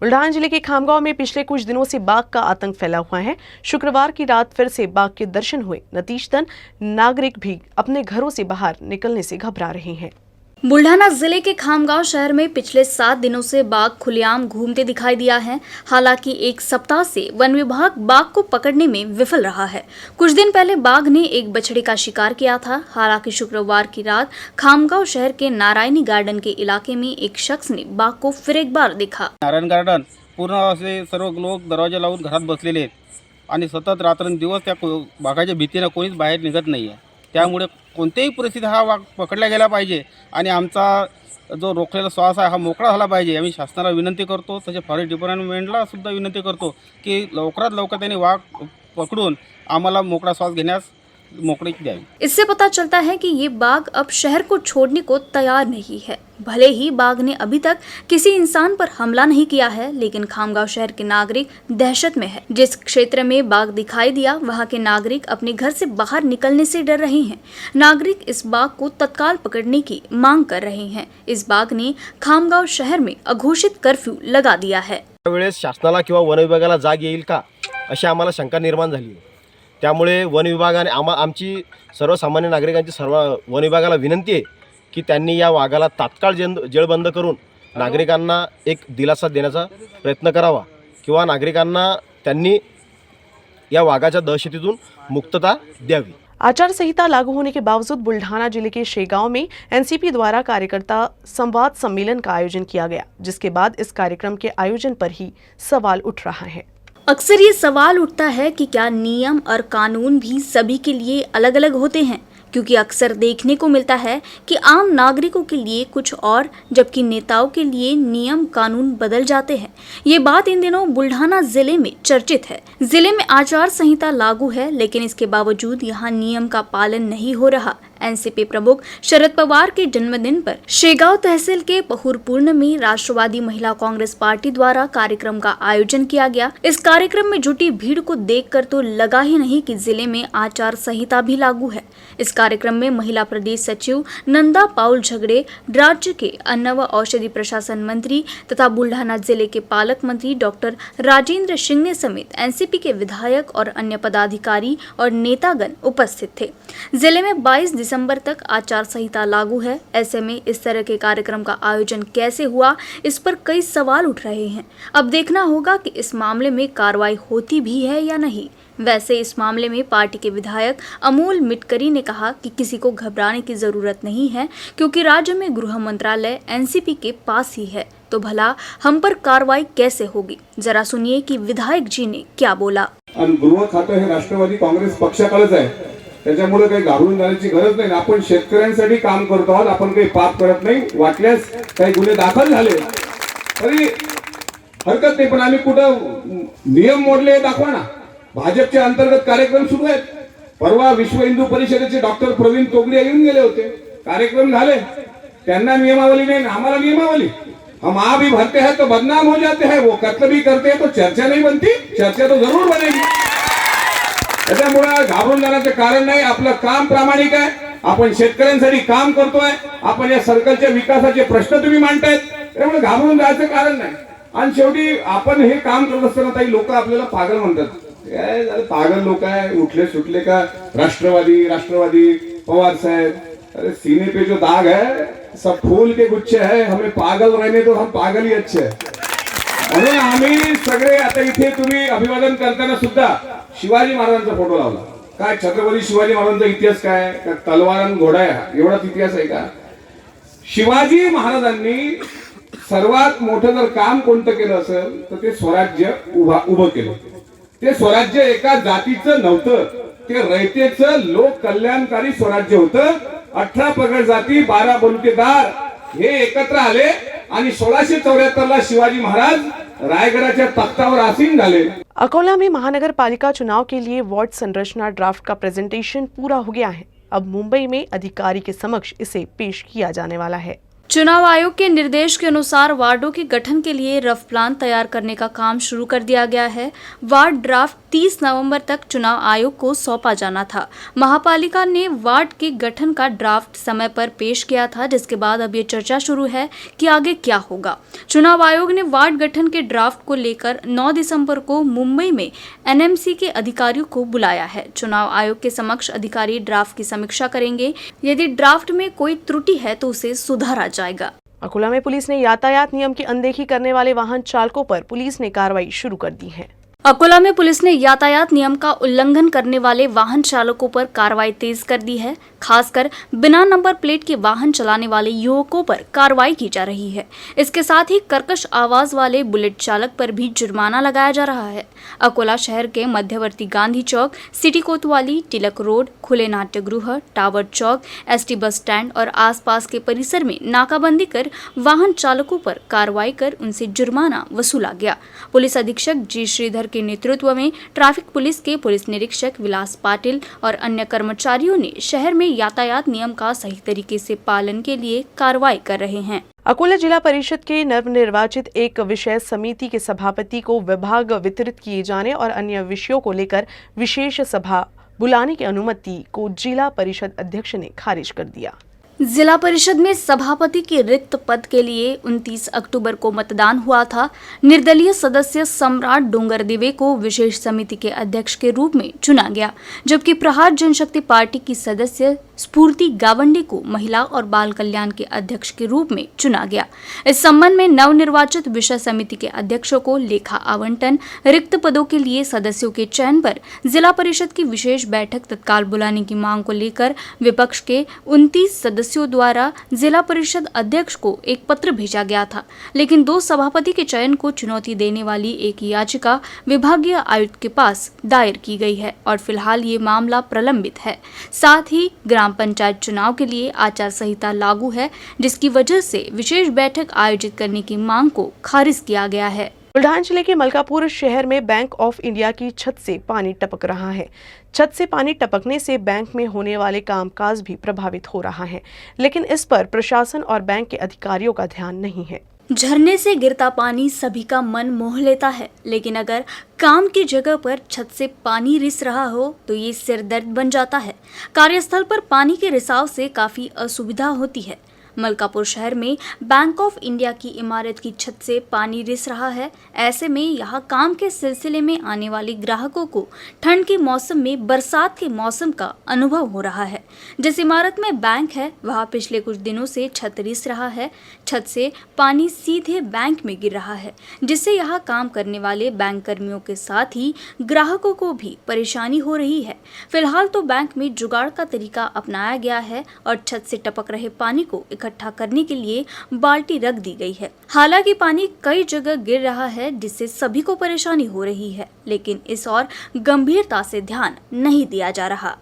बुल्ढाना जिले के खामगांव में पिछले कुछ दिनों से बाघ का आतंक फैला हुआ है। शुक्रवार की रात फिर से बाघ के दर्शन हुए। नतीजतन नागरिक भी अपने घरों से बाहर निकलने से घबरा रहे हैं। बुल्ढाना जिले के खामगांव शहर में पिछले 7 दिनों से बाघ खुलेआम घूमते दिखाई दिया है। हालांकि एक सप्ताह से वन विभाग बाघ को पकड़ने में विफल रहा है। कुछ दिन पहले बाघ ने एक बछड़े का शिकार किया था। हालांकि शुक्रवार की रात खामगांव शहर के नारायणी गार्डन के इलाके में एक शख्स ने बाघ को फिर एक बार देखा। नारायण गार्डन पूर्ण असे सर्व लोक दरवाजा लावून घरात बसलेले आहेत आणि सतत रात्रंदिवस त्या बाघाच्या भीतीने कोणीच बाहेर निघत नाही आहे। त्यामुळे कोणत्याही परिस्थितीत हा वाघ पकडला गेला पाहिजे आणि आमचा जो रोखलेला श्वास आहे हा मोकळा झाला पाहिजे। आम्ही शासनाला विनंती करतो, तसे फॉरेस्ट डिपार्टमेंटला सुद्धा विनंती करतो की लवकरात लवकर त्यांनी वाघ पकडून आम्हाला मोकळा श्वास घेण्यास मोकळीक द्यावी। इससे पता चलता है कि ये बाघ अब शहर को छोड़ने को तैयार नहीं है। भले ही बाघ ने अभी तक किसी इंसान पर हमला नहीं किया है, लेकिन खामगांव शहर के नागरिक दहशत में है। जिस क्षेत्र में बाघ दिखाई दिया, वहां के नागरिक अपने घर से बाहर निकलने से डर रहे हैं। नागरिक इस बाघ को तत्काल पकड़ने की मांग कर रहे हैं। इस बाघ ने खामगांव शहर में अघोषित कर्फ्यू लगा दिया है। त्यावेळेस शासनाला किंवा वन विभागाला जाग येईल का अशी आम्हाला शंका निर्माण झाली आहे। त्यामुळे वन विभागाने आमची सर्वसामान्य नागरिकांची सर्व वन विभागाला विनंती आहे की त्यांनी या वाघाला तात्काळ जेळबंद करून नागरिकांना एक दिलासा देण्याचा प्रयत्न करावा किंवा नागरिकांना त्यांनी या वाघाच्या दहशतीतून मुक्तता द्यावी। आचार संहिता लागू होने के बावजूद बुल्ढाना जिले के शेगांव में एनसीपी द्वारा कार्यकर्ता संवाद सम्मेलन का आयोजन किया गया, जिसके बाद इस कार्यक्रम के आयोजन पर ही सवाल उठ रहा है। अक्सर ये सवाल उठता है कि क्या नियम और कानून भी सभी के लिए अलग अलग होते हैं, क्योंकि अक्सर देखने को मिलता है कि आम नागरिकों के लिए कुछ और, जबकि नेताओं के लिए नियम कानून बदल जाते हैं। ये बात इन दिनों बुल्ढाना जिले में चर्चित है। जिले में आचार संहिता लागू है, लेकिन इसके बावजूद यहाँ नियम का पालन नहीं हो रहा। एनसीपी प्रमुख शरद पवार के जन्मदिन पर शेगांव तहसील के पहुरपूर्ण में राष्ट्रवादी महिला कांग्रेस पार्टी द्वारा कार्यक्रम का आयोजन किया गया। इस कार्यक्रम में जुटी भीड़ को देखकर तो लगा ही नहीं कि जिले में आचार संहिता भी लागू है। इस कार्यक्रम में महिला प्रदेश सचिव नंदा पाउल झगड़े, राज्य के अन्न व औषधि प्रशासन मंत्री तथा बुल्ढाना जिले के पालक मंत्री डॉक्टर राजेंद्र सिंह समेत एनसीपी के विधायक और अन्य पदाधिकारी और नेतागण उपस्थित थे। जिले में 22 दिसंबर तक आचार संहिता लागू है। ऐसे में इस तरह के कार्यक्रम का आयोजन कैसे हुआ, इस पर कई सवाल उठ रहे हैं। अब देखना होगा कि इस मामले में कार्रवाई होती भी है या नहीं। वैसे इस मामले में पार्टी के विधायक अमोल मिटकरी ने कहा कि किसी को घबराने की जरूरत नहीं है, क्योंकि राज्य में गृह मंत्रालय एनसीपी के पास ही है, तो भला हम पर कार्रवाई कैसे होगी। जरा सुनिए कि विधायक जी ने क्या बोला। गृह खातं हे राष्ट्रवादी काँग्रेस पक्षाकडेच आहे, त्याच्यामुळे काही घाबरून जाण्याची गरज नाही। आपण शेतकऱ्यांसाठी काम करतो आहोत, आपण काही पाप करत नाही। वाटल्यास काही गुन्हे दाखल झाले तरी हरकत नाही, पण आम्ही कुठं नियम मोडले दाखवा ना। भाजपचे अंतर्गत कार्यक्रम सुरू आहेत। परवा विश्व हिंदू परिषदेचे डॉक्टर प्रवीण तोगडिया येऊन गेले होते, कार्यक्रम झाले। त्यांना नियमावली नाही, आम्हाला नियमावली। हम आप भी भरते हैं तो बदनाम हो जाते हैं, वो कत्ल भी करते हैं तो चर्चा नहीं बनती, चर्चा तो जरूर बनेगी। त्यामुळे घाबरून जाण्याचं कारण नाही। आपलं काम प्रामाणिक आहे, आपण शेतकऱ्यांसाठी काम करतोय, आपण या सर्कलच्या विकासाचे प्रश्न तुम्ही मांडतायत, त्यामुळे घाबरून जायचं कारण नाही। आणि शेवटी आपण हे काम करत असताना काही लोक आपल्याला पागल म्हणतात। पागल लोग है, उठले सुटले का राष्ट्रवादी पवार साहब, अरे सीने पे जो दाग है सब फूल के गुच्छे है, हमें पागल रहने तो हम पागल ही अच्छे है। म्हणून आम्ही सगळे आता इथे तुम्ही अभिवादन करताना सुद्धा शिवाजी महाराजांचा फोटो लावला। काय छत्रपती शिवाजी महाराजांचा इतिहास काय, का तलवार आणि घोडा एवढाच इतिहास आहे का? शिवाजी महाराजांनी सर्वात मोठं जर काम कोणतं केलं असेल तर ते स्वराज्य उभं केलं। ते स्वराज्य एका जातीचं नव्हतं, ते रयतेचं लोक कल्याणकारी स्वराज्य होतं। 18 पगड जाती, 12 बलुतेदार हे एकत्र आले आणि 1674 ला शिवाजी महाराज रायगडाच्या तख्तावर आसीन झाले। अकोला में महानगर पालिका चुनाव के लिए वार्ड संरचना ड्राफ्ट का प्रेजेंटेशन पूरा हो गया है। अब मुंबई में अधिकारी के समक्ष इसे पेश किया जाने वाला है। चुनाव आयोग के निर्देश के अनुसार वार्डों के गठन के लिए रफ प्लान तैयार करने का काम शुरू कर दिया गया है। वार्ड ड्राफ्ट 30 नवंबर तक चुनाव आयोग को सौंपा जाना था। महापालिका ने वार्ड के गठन का ड्राफ्ट समय पर पेश किया था, जिसके बाद अब ये चर्चा शुरू है कि आगे क्या होगा। चुनाव आयोग ने वार्ड गठन के ड्राफ्ट को लेकर 9 दिसंबर को मुंबई में एनएमसी के अधिकारियों को बुलाया है। चुनाव आयोग के समक्ष अधिकारी ड्राफ्ट की समीक्षा करेंगे। यदि ड्राफ्ट में कोई त्रुटि है तो उसे सुधारा जाएगा। अकोला में पुलिस ने यातायात नियम की अनदेखी करने वाले वाहन चालकों पर पुलिस ने कार्रवाई शुरू कर दी है। अकोला में पुलिस ने यातायात नियम का उल्लंघन करने वाले वाहन चालकों पर कार्रवाई तेज कर दी है। खासकर बिना नंबर प्लेट के वाहन चलाने वाले युवकों पर कार्रवाई की जा रही है। इसके साथ ही कर्कश आवाज वाले बुलेट चालक पर भी जुर्माना लगाया जा रहा है। अकोला शहर के मध्यवर्ती गांधी चौक, सिटी कोतवाली, तिलक रोड, खुले नाट्यगृह, टावर चौक, एसटी बस स्टैंड और आसपास के परिसर में नाकाबंदी कर वाहन चालकों पर कार्रवाई कर उनसे जुर्माना वसूला गया। पुलिस अधीक्षक जी श्रीधर के नेतृत्व में ट्रैफिक पुलिस के पुलिस निरीक्षक विलास पाटिल और अन्य कर्मचारियों ने शहर में यातायात नियम का सही तरीके से पालन के लिए कार्रवाई कर रहे हैं। अकोला जिला परिषद के नवनिर्वाचित एक विषय समिति के सभापति को विभाग वितरित किए जाने और अन्य विषयों को लेकर विशेष सभा बुलाने की अनुमति को जिला परिषद अध्यक्ष ने खारिज कर दिया। जिला परिषद में सभापति के रिक्त पद के लिए 29 अक्टूबर को मतदान हुआ था। निर्दलीय सदस्य सम्राट डोंगरदेवे को विशेष समिति के अध्यक्ष के रूप में चुना गया, जबकि प्रहार जनशक्ति पार्टी की सदस्य स्फूर्ति गावंडे को महिला और बाल कल्याण के अध्यक्ष के रूप में चुना गया। इस संबंध में नवनिर्वाचित विषय समिति के अध्यक्षों को लेखा आवंटन, रिक्त पदों के लिए सदस्यों के चयन पर जिला परिषद की विशेष बैठक तत्काल बुलाने की मांग को लेकर विपक्ष के 29 सदस्यों द्वारा जिला परिषद अध्यक्ष को एक पत्र भेजा गया था, लेकिन 2 सभापति के चयन को चुनौती देने वाली एक याचिका विभागीय आयुक्त के पास दायर की गई है और फिलहाल ये मामला प्रलंबित है। साथ ही ग्राम पंचायत चुनाव के लिए आचार संहिता लागू है, जिसकी वजह से विशेष बैठक आयोजित करने की मांग को खारिज किया गया है। बुल्ढाना जिले के मलकापुर शहर में बैंक ऑफ इंडिया की छत से पानी टपक रहा है। छत से पानी टपकने से बैंक में होने वाले कामकाज भी प्रभावित हो रहा है, लेकिन इस पर प्रशासन और बैंक के अधिकारियों का ध्यान नहीं है। झरने से गिरता पानी सभी का मन मोह लेता है, लेकिन अगर काम की जगह पर छत से पानी रिस रहा हो तो ये सिरदर्द बन जाता है। कार्यस्थल पर पानी के रिसाव से काफी असुविधा होती है। मलकापुर शहर में बैंक ऑफ इंडिया की इमारत की छत से पानी रिस रहा है। ऐसे में यहाँ काम के सिलसिले में आने वाले ग्राहकों को ठंड के मौसम में बरसात के मौसम का अनुभव हो रहा है। जिस इमारत में बैंक है वहाँ पिछले कुछ दिनों से छत रिस रहा है। छत से पानी सीधे बैंक में गिर रहा है, जिससे यहाँ काम करने वाले बैंक कर्मियों के साथ ही ग्राहकों को भी परेशानी हो रही है। फिलहाल तो बैंक में जुगाड़ का तरीका अपनाया गया है और छत से टपक रहे पानी को इकट्ठा करने के लिए बाल्टी रख दी गई है। हालांकि पानी कई जगह गिर रहा है, जिससे सभी को परेशानी हो रही है, लेकिन इस और गंभीरता से ध्यान नहीं दिया जा रहा।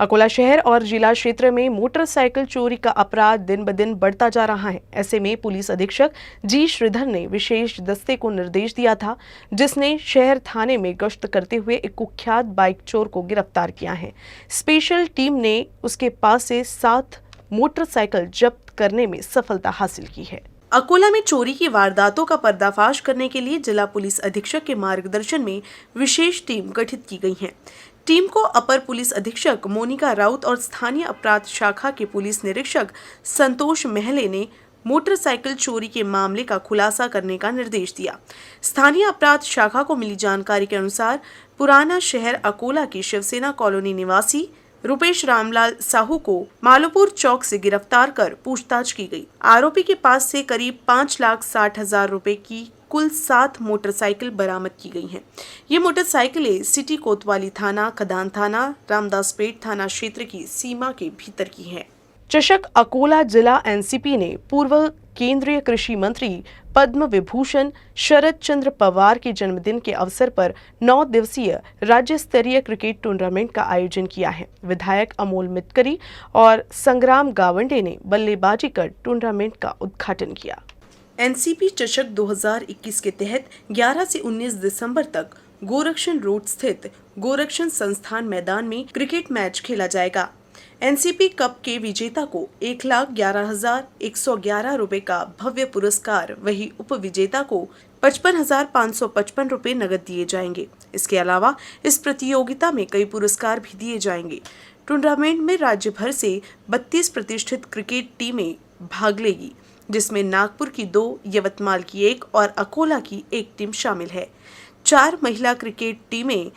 अकोला शहर और जिला क्षेत्र में मोटरसाइकिल चोरी का अपराध दिन ब दिन बढ़ता जा रहा है। ऐसे में पुलिस अधीक्षक जी श्रीधर ने विशेष दस्ते को निर्देश दिया था, जिसने शहर थाने में गश्त करते हुए एक कुख्यात बाइक चोर को गिरफ्तार किया है। स्पेशल टीम ने उसके पास से 7 मोटरसाइकिल जब्त करने में सफलता हासिल की है। अकोला में चोरी की वारदातों का पर्दाफाश करने के लिए जिला पुलिस अधीक्षक के मार्गदर्शन में विशेष टीम गठित की गई है। टीम को अपर पुलिस अधीक्षक मोनिका राउत और स्थानीय अपराध शाखा के पुलिस निरीक्षक संतोष महले ने मोटरसाइकिल चोरी के मामले का खुलासा करने का निर्देश दिया। स्थानीय अपराध शाखा को मिली जानकारी के अनुसार पुराना शहर अकोला की शिवसेना कॉलोनी निवासी रुपेश रामलाल साहू को मालोपुर चौक से गिरफ्तार कर पूछताछ की गई। आरोपी के पास से करीब 5,60,000 रुपए की कुल 7 मोटरसाइकिल बरामद की गई हैं। ये मोटरसाइकिलें सिटी कोतवाली थाना, खदान थाना, रामदासपेट थाना क्षेत्र की सीमा के भीतर की हैं। चषक अकोला जिला एनसीपी ने पूर्व केंद्रीय कृषि मंत्री पद्म विभूषण शरद चंद्र पवार के जन्मदिन के अवसर पर 9 दिवसीय राज्य स्तरीय क्रिकेट टूर्नामेंट का आयोजन किया है। विधायक अमोल मितकरी और संग्राम गावंडे ने बल्लेबाजी कर टूर्नामेंट का उद्घाटन किया। एनसीपी चषक 2021 के तहत 11 से 19 दिसंबर तक गोरक्षण रोड स्थित गोरक्षण संस्थान मैदान में क्रिकेट मैच खेला जाएगा। एनसीपी कप के विजेता को 1,11,111 रुपए का भव्य पुरस्कार, वही उप विजेता को 55,555 रुपए नगद दिए जाएंगे। इसके अलावा इस प्रतियोगिता में कई पुरस्कार भी दिए जाएंगे। टूर्नामेंट में राज्य भर से 32 प्रतिष्ठित क्रिकेट टीमें भाग लेगी, जिसमें नागपुर की 2, यवतमाल की 1 और अकोला की 1 टीम शामिल है। 4 महिला क्रिकेट टीमें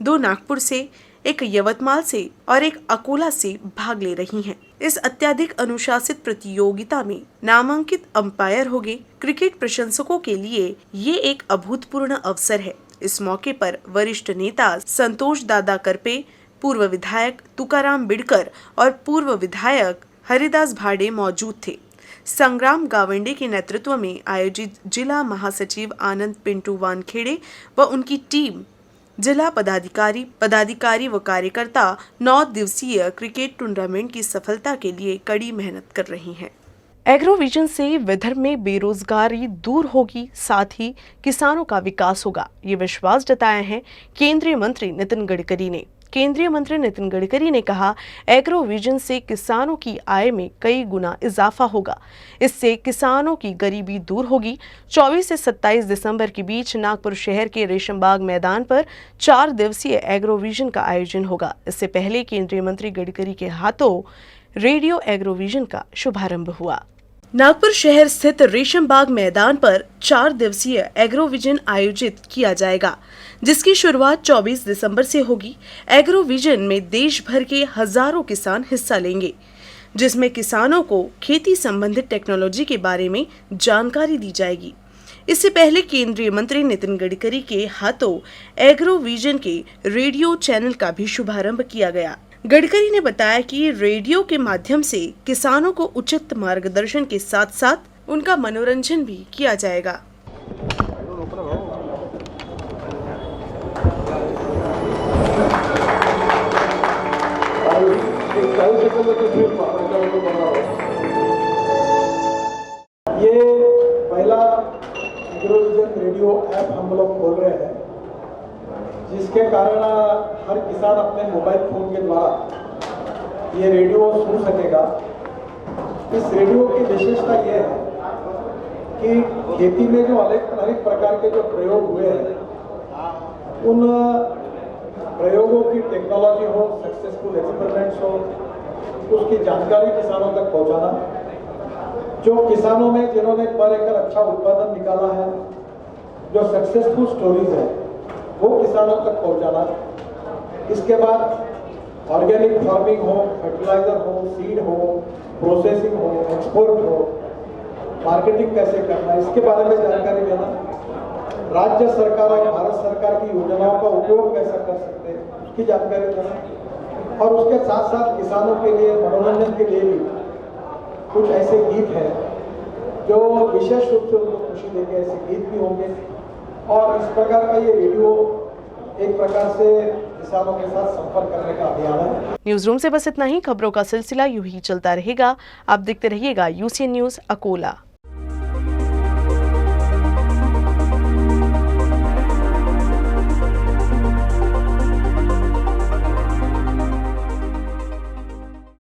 2 नागपुर से, 1 यवतमाल से और 1 अकोला से भाग ले रही हैं। इस अत्यधिक अनुशासित प्रतियोगिता में नामांकित अंपायर होंगे। क्रिकेट प्रशंसकों के लिए ये एक अभूतपूर्व अवसर है। इस मौके पर वरिष्ठ नेता संतोष दादा करपे, पूर्व विधायक तुकाराम बिडकर और पूर्व विधायक हरिदास भाड़े मौजूद थे। संग्राम गावंडे के नेतृत्व में आयोजित जिला महासचिव आनंद पिंटू वानखेड़े व उनकी टीम, जिला पदाधिकारी व कार्यकर्ता 9 दिवसीय क्रिकेट टूर्नामेंट की सफलता के लिए कड़ी मेहनत कर रही हैं। एग्रोविजन से विदर्भ में बेरोजगारी दूर होगी, साथ ही किसानों का विकास होगा, ये विश्वास जताया है केंद्रीय मंत्री नितिन गडकरी ने। केंद्रीय मंत्री नितिन गडकरी ने कहा, एग्रोविजन से किसानों की आय में कई गुना इजाफा होगा। इससे किसानों की गरीबी दूर होगी। 24 से 27 दिसंबर के बीच नागपुर शहर के रेशमबाग मैदान पर 4 दिवसीय एग्रोविजन का आयोजन होगा। इससे पहले केंद्रीय मंत्री गडकरी के हाथों रेडियो एग्रोविजन का शुभारंभ हुआ। नागपुर शहर स्थित रेशमबाग मैदान पर 4 दिवसीय एग्रोविजन आयोजित किया जाएगा, जिसकी शुरुआत 24 दिसंबर से होगी। एग्रोविजन में देश भर के हजारों किसान हिस्सा लेंगे, जिसमें किसानों को खेती संबंधित टेक्नोलॉजी के बारे में जानकारी दी जाएगी। इससे पहले केंद्रीय मंत्री नितिन गडकरी के हाथों एग्रोविजन के रेडियो चैनल का भी शुभारंभ किया गया। गडकरी ने बताया कि रेडियो के माध्यम से किसानों को उचित मार्गदर्शन के साथ साथ उनका मनोरंजन भी किया जाएगा। ये पहला एग्रोविजन रेडियो ऐप हम लोग खोल रहे हैं, जिसके कारण हर किसान अपने मोबाइल फोन के द्वारा ये रेडियो सुन सकेगा। इस रेडियो की विशेषता ये है कि खेती में जो अनेक प्रकार के जो प्रयोग हुए हैं, उन प्रयोगों की टेक्नोलॉजी हो, सक्सेसफुल एक्सपेरिमेंट्स हो, उसकी जानकारी किसानों तक पहुंचाना। जो किसानों में जिन्होंने पर एकड़ अच्छा उत्पादन निकाला है, जो सक्सेसफुल स्टोरीज है, वो किसानों तक पहुंचाना। इसके बाद ऑर्गेनिक फार्मिंग हो, फर्टिलाइजर हो, सीड हो, प्रोसेसिंग हो, एक्सपोर्ट हो, मार्केटिंग कैसे करना, इसके बारे में जानकारी देना। राज्य सरकार और भारत सरकार की योजनाओं का उपयोग कैसा कर सकते हैं, उसकी जानकारी देना। और उसके साथ साथ किसानों के लिए मनोरंजन के लिए भी कुछ ऐसे गीत हैं जो विशेष रूप से उनको खुशी देंगे, ऐसे गीत भी होंगे। और इस प्रकार का ये रेडियो एक प्रकार से किसानों के साथ संपर्क करने का अभियान है। न्यूज रूम से बस इतना ही। खबरों का सिलसिला यूं ही चलता रहेगा। आप देखते रहिएगा UCN न्यूज अकोला।